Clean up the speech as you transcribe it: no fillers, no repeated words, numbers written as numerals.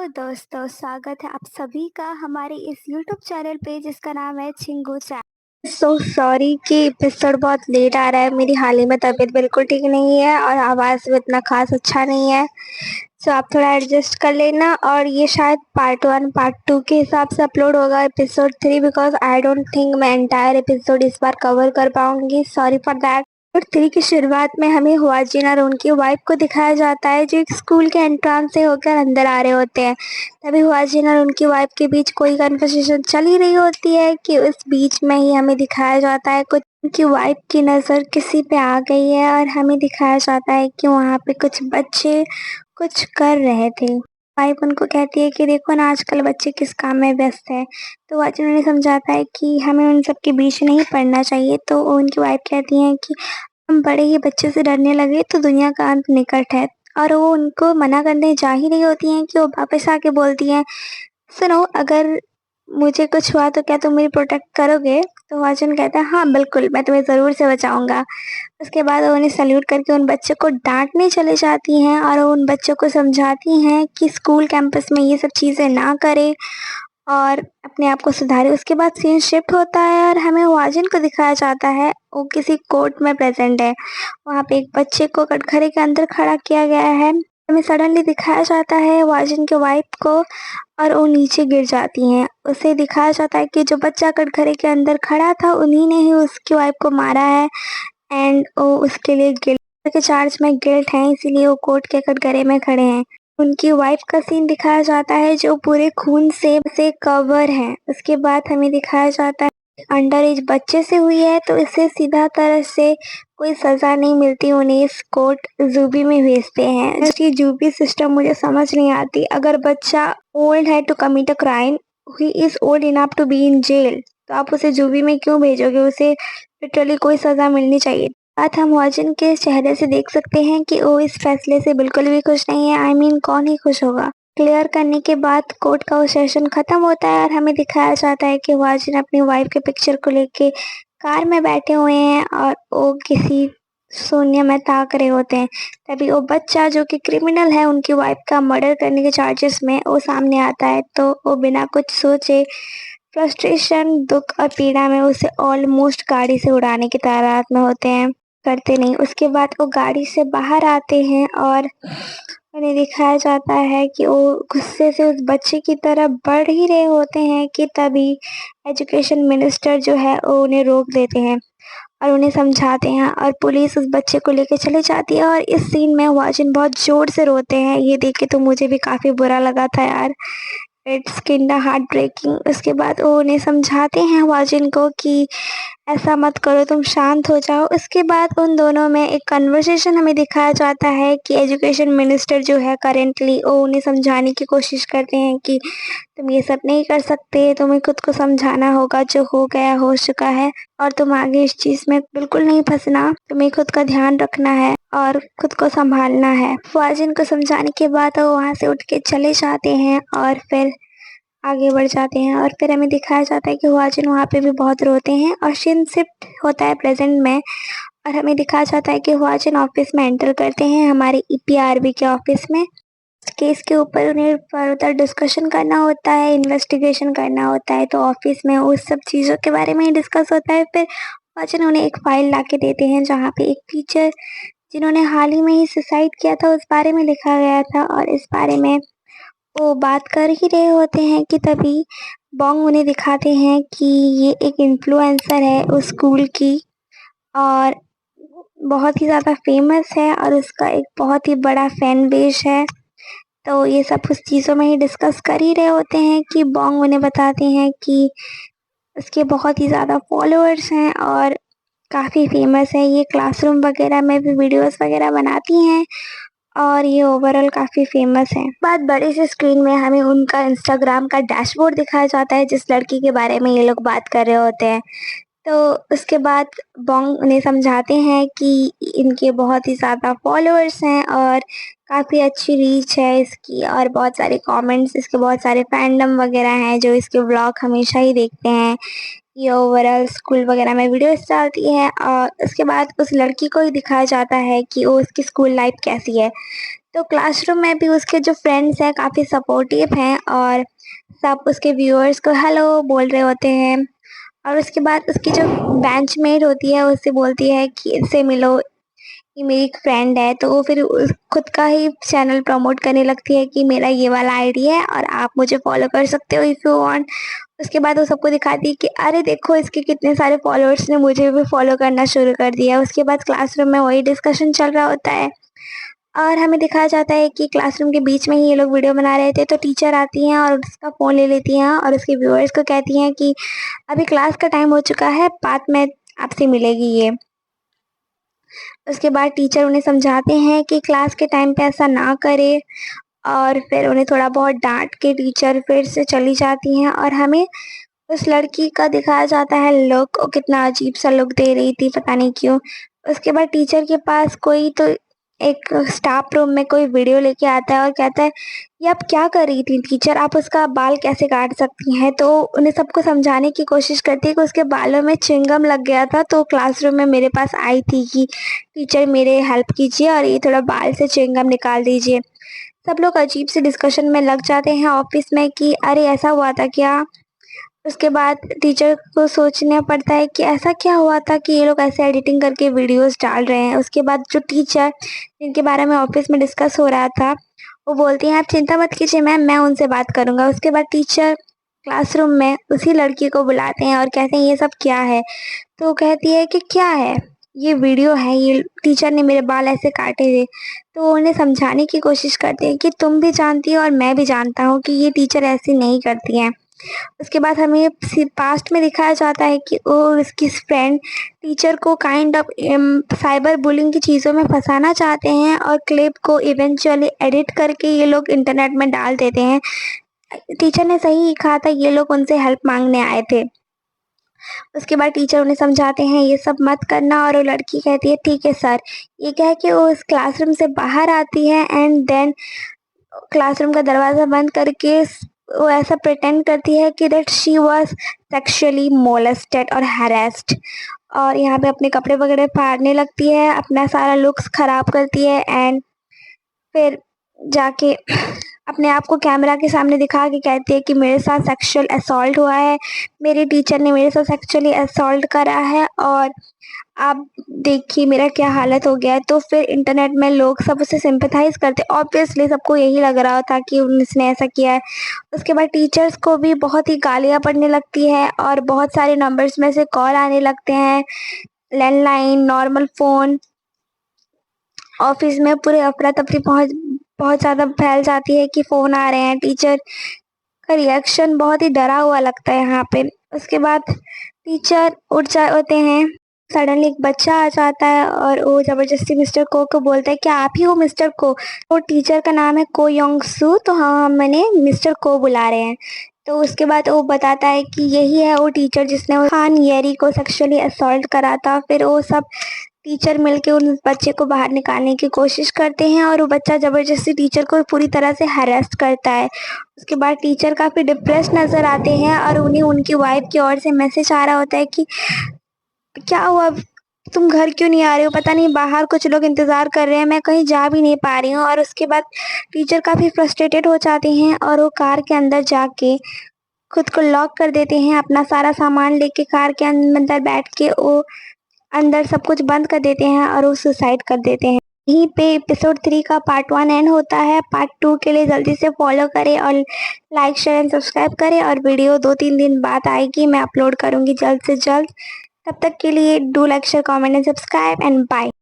दोस्तों, स्वागत है आप सभी का हमारे इस यूट्यूब चैनल पे जिसका नाम है चिंगू चैनल। सॉरी कि एपिसोड बहुत लेट आ रहा है। मेरी हाल ही में तबीयत बिल्कुल ठीक नहीं है और आवाज़ भी इतना खास अच्छा नहीं है। आप थोड़ा एडजस्ट कर लेना। और ये शायद पार्ट 1 पार्ट 2 के हिसाब से अपलोड होगा episode 3, because I don't think मैं एंटायर एपिसोड इस बार कवर कर पाऊंगी। Sorry for that. एपिसोड 3 की शुरुआत में हमें हुआजिन और उनकी वाइफ को दिखाया जाता है जो एक स्कूल के एंट्रेंस से होकर अंदर आ रहे होते हैं। तभी हुआजिन और उनकी वाइफ के बीच कोई कन्वर्सेशन चल ही रही होती है कि उस बीच में ही हमें दिखाया जाता है कुछ उनकी वाइफ की नज़र किसी पे आ गई है और हमें दिखाया जाता है कि वहाँ पे कुछ बच्चे कुछ कर रहे थे। वाइफ उनको कहती है कि देखो ना, आजकल बच्चे किस काम में व्यस्त है। तो हुआजिन उन्हें समझाता है कि हमें उन सब के बीच नहीं पड़ना चाहिए। तो उनकी वाइफ कहती हैं कि हम बड़े ही बच्चे से डरने लगे तो दुनिया का अंत निकट है। और वो उनको मना करने जा ही रही होती हैं कि वो वापस आके बोलती हैं, सुनो, अगर मुझे कुछ हुआ तो क्या तुम मेरी प्रोटेक्ट करोगे? तो वाचन कहता है, हाँ बिल्कुल, मैं तुम्हें ज़रूर से बचाऊंगा। उसके बाद वो उन्हें सल्यूट करके उन बच्चों को डांटने चले जाती हैं और उन बच्चों को समझाती हैं कि स्कूल कैंपस में ये सब चीज़ें ना करें और अपने आप को सुधारे। उसके बाद सीन शिफ्ट होता है और हमें वाजिन को दिखाया जाता है, वो किसी कोर्ट में प्रेजेंट है। वहाँ पे एक बच्चे को कटघरे के अंदर खड़ा किया गया है। हमें सडनली दिखाया जाता है वाजिन के वाइफ को और वो नीचे गिर जाती हैं। उसे दिखाया जाता है कि जो बच्चा कटघरे के अंदर खड़ा था उन्हीं ने ही उसकी वाइफ को मारा है एंड वो उसके लिए गिल्ट के चार्ज में गिल्ट हैं, इसीलिए वो कोर्ट के कटघरे में खड़े हैं। उनकी वाइफ का सीन दिखाया जाता है जो पूरे खून से कवर है। उसके बाद हमें दिखाया जाता है अंडर एज बच्चे से हुई है तो इसे सीधा तरह से कोई सजा नहीं मिलती, उन्हें इस कोर्ट जूबी में भेजते हैं। ये जूबी सिस्टम मुझे समझ नहीं आती। अगर बच्चा ओल्ड है to commit a crime, he is old enough to be in jail, तो आप उसे जूबी में क्यों भेजोगे? उसे लिटरली कोई सजा मिलनी चाहिए। बात हम वाजिन के चेहरे से देख सकते हैं कि वो इस फैसले से बिल्कुल भी खुश नहीं है। कौन ही खुश होगा? क्लियर करने के बाद कोर्ट का वो सेशन खत्म होता है और हमें दिखाया जाता है कि वाजिन अपनी वाइफ के पिक्चर को लेके कार में बैठे हुए हैं और वो किसी शून्य में ताक रहे होते हैं। तभी वो बच्चा जो कि क्रिमिनल है उनकी वाइफ का मर्डर करने के चार्जेस में, वो सामने आता है। तो वो बिना कुछ सोचे फ्रस्ट्रेशन, दुख और पीड़ा में उसे ऑलमोस्ट गाड़ी से उड़ाने की तादाद में होते हैं, करते नहीं। उसके बाद वो गाड़ी से बाहर आते हैं और उन्हें दिखाया जाता है कि वो गुस्से से उस बच्चे की तरफ बढ़ ही रहे होते हैं कि तभी एजुकेशन मिनिस्टर जो है वो उन्हें रोक देते हैं और उन्हें समझाते हैं और पुलिस उस बच्चे को लेकर चली जाती है। और इस सीन में वाजिन बहुत जोर से रोते हैं। ये देख के तो मुझे भी काफ़ी बुरा लगा था यार। It's kinda heart breaking. उसके बाद वो उन्हें समझाते हैं वाजिन को कि ऐसा मत करो, तुम शांत हो जाओ। उसके बाद उन दोनों में एक कन्वर्सेशन हमें दिखाया जाता है कि एजुकेशन मिनिस्टर जो है करेंटली, वो उन्हें समझाने की कोशिश करते हैं कि तुम ये सब नहीं कर सकते, तुम्हें खुद को समझाना होगा, जो हो गया हो चुका है और तुम आगे इस चीज़ में बिल्कुल नहीं फंसना, तुम्हें खुद का ध्यान रखना है और खुद को संभालना है। वाजिन को समझाने के बाद वो वहाँ से उठ के चले जाते हैं और फिर आगे बढ़ जाते हैं। और फिर हमें दिखाया जाता है कि वाजिन वहाँ पे भी बहुत रोते हैं और सीन शिफ्ट होता है प्रेजेंट में और हमें दिखाया जाता है कि वाजिन ऑफिस में एंटर करते हैं, हमारे ईपीआरबी के ऑफिस में। केस के ऊपर उन्हें फर्दर डिस्कशन करना होता है, इन्वेस्टिगेशन करना होता है। तो ऑफिस में उस सब चीज़ों के बारे में ही डिस्कस होता है। फिर वाजिन उन्हें एक फाइल ला के देते हैं जहाँ पे एक टीचर जिन्होंने हाल ही में ही सुसाइड किया था उस बारे में लिखा गया था और इस बारे में वो बात कर ही रहे होते हैं कि तभी बॉन्ग उन्हें दिखाते हैं कि ये एक इन्फ्लुएंसर है उस स्कूल की और बहुत ही ज़्यादा फेमस है और उसका एक बहुत ही बड़ा फैन बेस है। तो ये सब उस चीज़ों में ही डिस्कस कर ही रहे होते हैं कि बॉन्ग उन्हें बताते हैं कि उसके बहुत ही ज़्यादा फॉलोअर्स हैं और काफ़ी फेमस है। ये क्लासरूम वगैरह में भी वीडियोस वगैरह बनाती हैं और ये ओवरऑल काफ़ी फेमस है। बाद बड़े से स्क्रीन में हमें उनका इंस्टाग्राम का डैशबोर्ड दिखाया जाता है जिस लड़की के बारे में ये लोग बात कर रहे होते हैं। तो उसके बाद बॉन्ग उन्हें समझाते हैं कि इनके बहुत ही ज़्यादा फॉलोअर्स हैं और काफ़ी अच्छी रीच है इसकी और बहुत सारे कमेंट्स, इसके बहुत सारे फैंडम वगैरह हैं जो इसके व्लॉग हमेशा ही देखते हैं। ये ओवरऑल स्कूल वगैरह में वीडियोस डालती है और उसके बाद उस लड़की को ही दिखाया जाता है कि वो उसकी स्कूल लाइफ कैसी है। तो क्लासरूम में भी उसके जो फ्रेंड्स हैं काफ़ी सपोर्टिव हैं और सब उसके व्यूअर्स को हेलो बोल रहे होते हैं। और उसके बाद उसकी जो बेंचमेट होती है उससे बोलती है कि इससे मिलो, ये मेरी एक फ्रेंड है। तो वो फिर खुद का ही चैनल प्रमोट करने लगती है कि मेरा ये वाला आईडी है और आप मुझे फॉलो कर सकते हो इफ़ यू वांट। उसके बाद वो सबको दिखाती है कि अरे देखो इसके कितने सारे फॉलोअर्स ने मुझे भी फॉलो करना शुरू कर दिया। उसके बाद क्लासरूम में वही डिस्कशन चल रहा होता है और हमें दिखाया जाता है कि क्लासरूम के बीच में ही ये लोग वीडियो बना रहे थे। तो टीचर आती हैं और उसका फ़ोन ले लेती हैं और उसके व्यूअर्स को कहती हैं कि अभी क्लास का टाइम हो चुका है, बाद में आपसे मिलेगी ये। उसके बाद टीचर उन्हें समझाते हैं कि क्लास के टाइम पे ऐसा ना करे और फिर उन्हें थोड़ा बहुत डांट के टीचर फिर से चली जाती हैं और हमें उस लड़की का दिखाया जाता है लुक, वो कितना अजीब सा लुक दे रही थी पता नहीं क्यों। उसके बाद टीचर के पास कोई तो एक स्टाफ रूम में कोई वीडियो लेके आता है और कहता है ये आप क्या कर रही थी टीचर, आप उसका बाल कैसे काट सकती हैं। तो उन्हें सबको समझाने की कोशिश करती है कि उसके बालों में च्युइंगम लग गया था, तो क्लासरूम में मेरे पास आई थी कि टीचर मेरे हेल्प कीजिए और ये थोड़ा बाल से च्युइंगम निकाल दीजिए। सब लोग अजीब से डिस्कशन में लग जाते हैं ऑफिस में कि अरे ऐसा हुआ था क्या। उसके बाद टीचर को सोचना पड़ता है कि ऐसा क्या हुआ था कि ये लोग ऐसे एडिटिंग करके वीडियोस डाल रहे हैं। उसके बाद जो टीचर जिनके बारे में ऑफिस में डिस्कस हो रहा था वो बोलती हैं आप चिंता मत कीजिए मैम, मैं उनसे बात करूँगा। उसके बाद टीचर क्लासरूम में उसी लड़की को बुलाते हैं और कहते हैं ये सब क्या है। तो वो कहती है कि क्या है, ये वीडियो है, ये टीचर ने मेरे बाल ऐसे काटे थे। तो वो उन्हें समझाने की कोशिश करते हैं कि तुम भी जानती हो और मैं भी जानता हूँ कि ये टीचर ऐसे नहीं करती हैं। उसके बाद हमें पास्ट में दिखाया जाता है कि वो और उसकी फ्रेंड टीचर को काइंड ऑफ साइबर बुलिंग की चीज़ों में फंसाना चाहते हैं और क्लिप को इवेंचुअली एडिट करके ये लोग इंटरनेट में डाल देते हैं। टीचर ने सही कहा था, ये लोग उनसे हेल्प मांगने आए थे। उसके बाद टीचर उन्हें समझाते हैं ये सब मत करना और वो लड़की कहती है ठीक है सर। ये कह के वो उस क्लासरूम से बाहर आती है एंड देन क्लासरूम का दरवाज़ा बंद करके वो ऐसा प्रिटेंड करती है कि that she was sexually molested और हैरेस्ड और यहाँ पे अपने कपड़े वगैरह फाड़ने लगती है, अपना सारा लुक्स ख़राब करती है एंड फिर जाके अपने आप को कैमरा के सामने दिखा के कहती है कि मेरे साथ सेक्सुअल असॉल्ट हुआ है, मेरे टीचर ने मेरे साथ सेक्सुअली असॉल्ट करा है और आप देखिए मेरा क्या हालत हो गया है। तो फिर इंटरनेट में लोग सब उससे सिंपैथाइज़ करते, ऑब्वियसली सबको यही लग रहा था कि उसने ऐसा किया है। उसके बाद टीचर्स को भी बहुत ही गालियाँ पड़ने लगती है और बहुत सारे नंबर्स में से कॉल आने लगते हैं, लैंडलाइन, नॉर्मल फ़ोन। ऑफिस में पूरे अफरा-तफरी बहुत ज़्यादा फैल जाती है कि फ़ोन आ रहे हैं। टीचर का रिएक्शन बहुत ही डरा हुआ लगता है यहाँ पे। उसके बाद टीचर उठ जाते हैं, सडनली एक बच्चा आ जाता है और वो ज़बरदस्ती मिस्टर को बोलता है क्या आप ही हो मिस्टर को? तो टीचर का नाम है को योंग सू, तो हाँ मैंने मिस्टर को बुला रहे हैं। तो उसके बाद वो बताता है कि यही है वो टीचर जिसने वो हान येरी को सेक्सुअली असॉल्ट करा था। फिर वो सब टीचर मिलके उन बच्चे को बाहर निकालने की कोशिश करते हैं और वो बच्चा ज़बरदस्ती टीचर को पूरी तरह से हैरेस्ट करता है। उसके बाद टीचर काफ़ी डिप्रेस नज़र आते हैं और उन्हें उनकी वाइफ की ओर से मैसेज आ रहा होता है कि क्या हुआ, तुम घर क्यों नहीं आ रहे हो, पता नहीं बाहर कुछ लोग इंतज़ार कर रहे हैं, मैं कहीं जा भी नहीं पा रही हूँ। और उसके बाद टीचर काफ़ी फ्रस्ट्रेटेड हो जाते हैं और वो कार के अंदर जाके खुद को लॉक कर देते हैं, अपना सारा सामान लेके कार के अंदर बैठ के वो अंदर सब कुछ बंद कर देते हैं और वो सुसाइड कर देते हैं। यहीं पे एपिसोड 3 का पार्ट 1 एंड होता है। पार्ट 2 के लिए जल्दी से फॉलो करें और लाइक शेयर एंड सब्सक्राइब करें और वीडियो 2-3 दिन बाद आएगी, मैं अपलोड करूँगी जल्द से जल्द। तब तक के लिए do like share comment and subscribe and bye.